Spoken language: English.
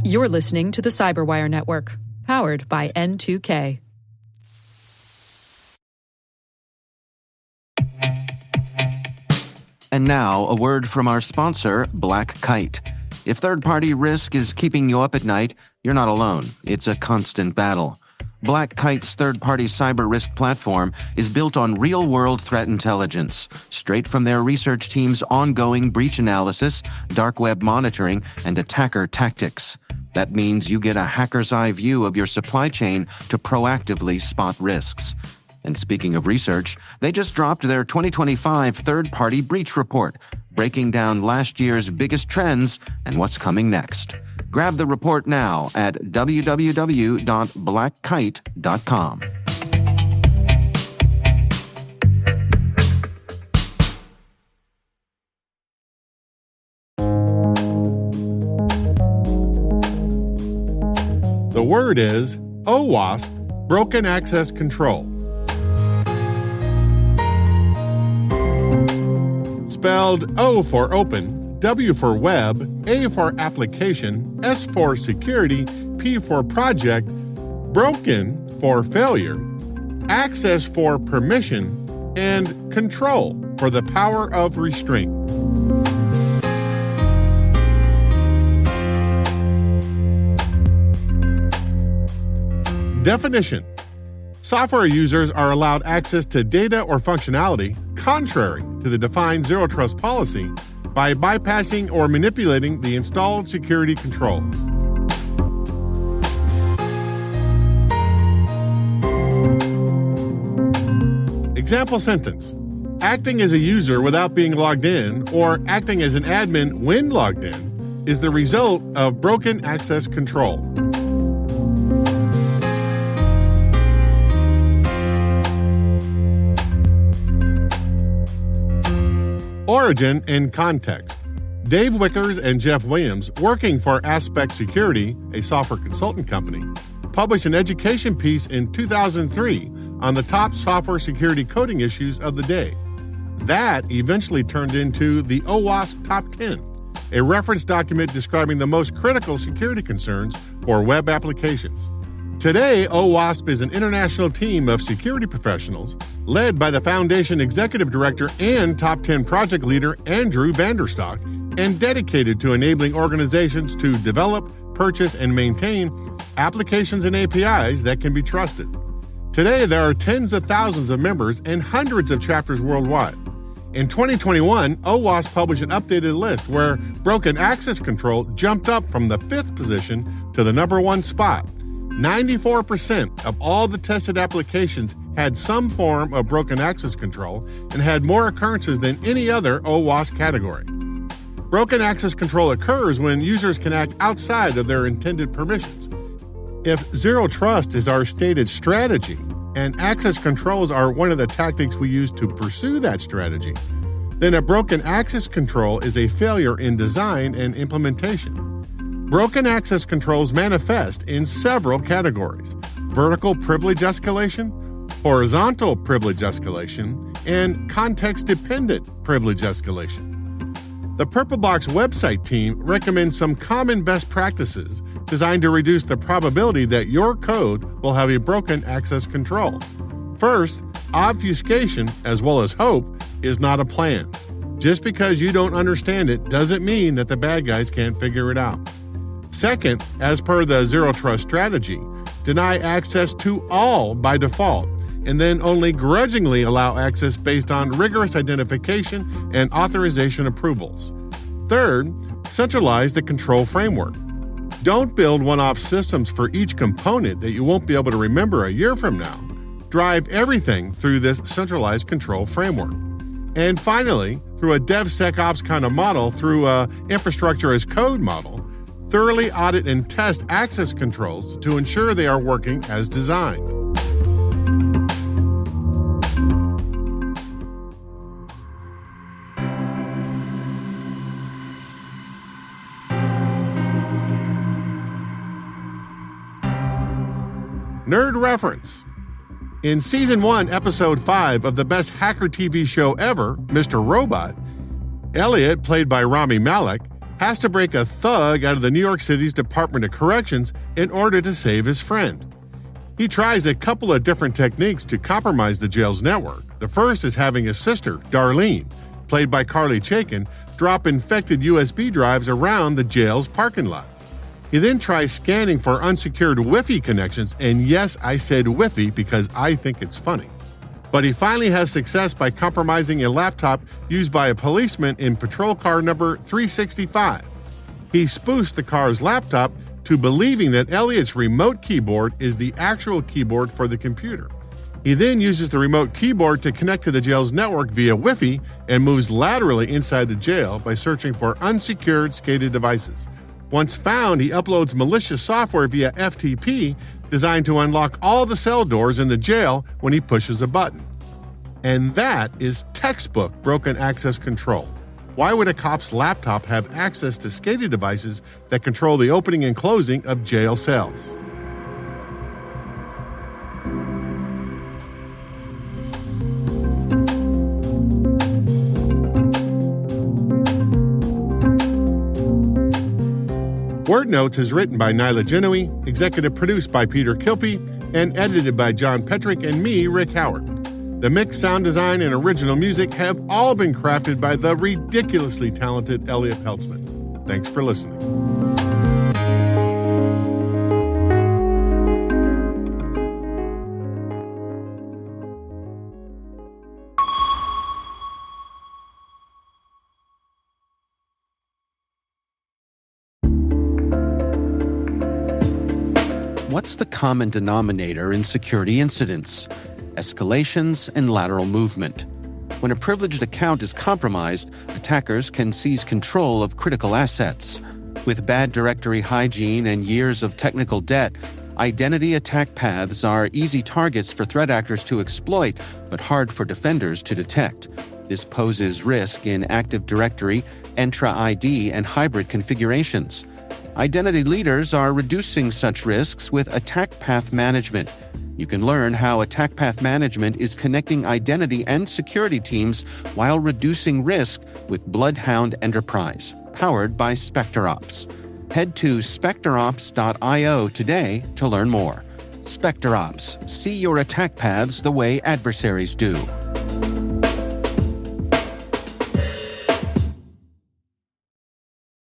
You're listening to the Cyberwire Network, powered by N2K. And now, a word from our sponsor, Black Kite. If third-party risk is keeping you up at night, you're not alone. It's a constant battle. Black Kite's third-party cyber risk platform is built on real-world threat intelligence, straight from their research team's ongoing breach analysis, dark web monitoring, and attacker tactics. That means you get a hacker's eye view of your supply chain to proactively spot risks. And speaking of research, they just dropped their 2025 third-party breach report, breaking down last year's biggest trends and what's coming next. Grab the report now at www.blackkite.com. The word is OWASP, broken access control. Spelled O for open, W for web, A for application, S for security, P for project, broken for failure, access for permission, and control for the power of restraint. Definition: software users are allowed access to data or functionality contrary to the defined zero trust policy by bypassing or manipulating the installed security controls. Example sentence: acting as a user without being logged in or acting as an admin when logged in is the result of broken access control. Origin and context. Dave Wickers and Jeff Williams, working for Aspect Security, a software consultant company, published an education piece in 2003 on the top software security coding issues of the day. That eventually turned into the OWASP Top 10, a reference document describing the most critical security concerns for web applications. Today, OWASP is an international team of security professionals led by the Foundation Executive Director and Top 10 project leader Andrew Vanderstock, and dedicated to enabling organizations to develop, purchase, and maintain applications and APIs that can be trusted. Today, there are tens of thousands of members and hundreds of chapters worldwide. In 2021, OWASP published an updated list where broken access control jumped up from the 5th position to the number 1 spot. 94% of all the tested applications had some form of broken access control and had more occurrences than any other OWASP category. Broken access control occurs when users can act outside of their intended permissions. If zero trust is our stated strategy, and access controls are one of the tactics we use to pursue that strategy, then a broken access control is a failure in design and implementation. Broken access controls manifest in several categories: vertical privilege escalation, horizontal privilege escalation, and context-dependent privilege escalation. The Purple Box website team recommends some common best practices designed to reduce the probability that your code will have a broken access control. First, obfuscation, as well as hope, is not a plan. Just because you don't understand it doesn't mean that the bad guys can't figure it out. Second, as per the Zero Trust strategy, deny access to all by default, and then only grudgingly allow access based on rigorous identification and authorization approvals. Third, centralize the control framework. Don't build one-off systems for each component that you won't be able to remember a year from now. Drive everything through this centralized control framework. And finally, through a DevSecOps kind of model, through a infrastructure as code model, thoroughly audit and test access controls to ensure they are working as designed. Nerd reference. In Season 1, Episode 5 of the best hacker TV show ever, Mr. Robot, Elliot, played by Rami Malek, has to break a thug out of the New York City's Department of Corrections in order to save his friend. He tries a couple of different techniques to compromise the jail's network. The first is having his sister, Darlene, played by Carly Chaikin, drop infected USB drives around the jail's parking lot. He then tries scanning for unsecured Wi-Fi connections, and yes, I said Wi-Fi because I think it's funny. But he finally has success by compromising a laptop used by a policeman in patrol car number 365. He spoofs the car's laptop to believing that Elliot's remote keyboard is the actual keyboard for the computer. He then uses the remote keyboard to connect to the jail's network via Wi-Fi and moves laterally inside the jail by searching for unsecured SCADA devices. Once found, he uploads malicious software via FTP designed to unlock all the cell doors in the jail when he pushes a button. And that is textbook broken access control. Why would a cop's laptop have access to SCADA devices that control the opening and closing of jail cells? Word Notes is written by Nyla Genoe, executive produced by Peter Kilpie, and edited by John Petrick and me, Rick Howard. The mix, sound design, and original music have all been crafted by the ridiculously talented Elliot Peltzman. Thanks for listening. What's the common denominator in security incidents? Escalations and lateral movement. When a privileged account is compromised, attackers can seize control of critical assets. With bad directory hygiene and years of technical debt, identity attack paths are easy targets for threat actors to exploit, but hard for defenders to detect. This poses risk in Active Directory, Entra ID, and hybrid configurations. Identity leaders are reducing such risks with attack path management. You can learn how attack path management is connecting identity and security teams while reducing risk with Bloodhound Enterprise, powered by SpecterOps. Head to specterops.io today to learn more. SpecterOps, see your attack paths the way adversaries do.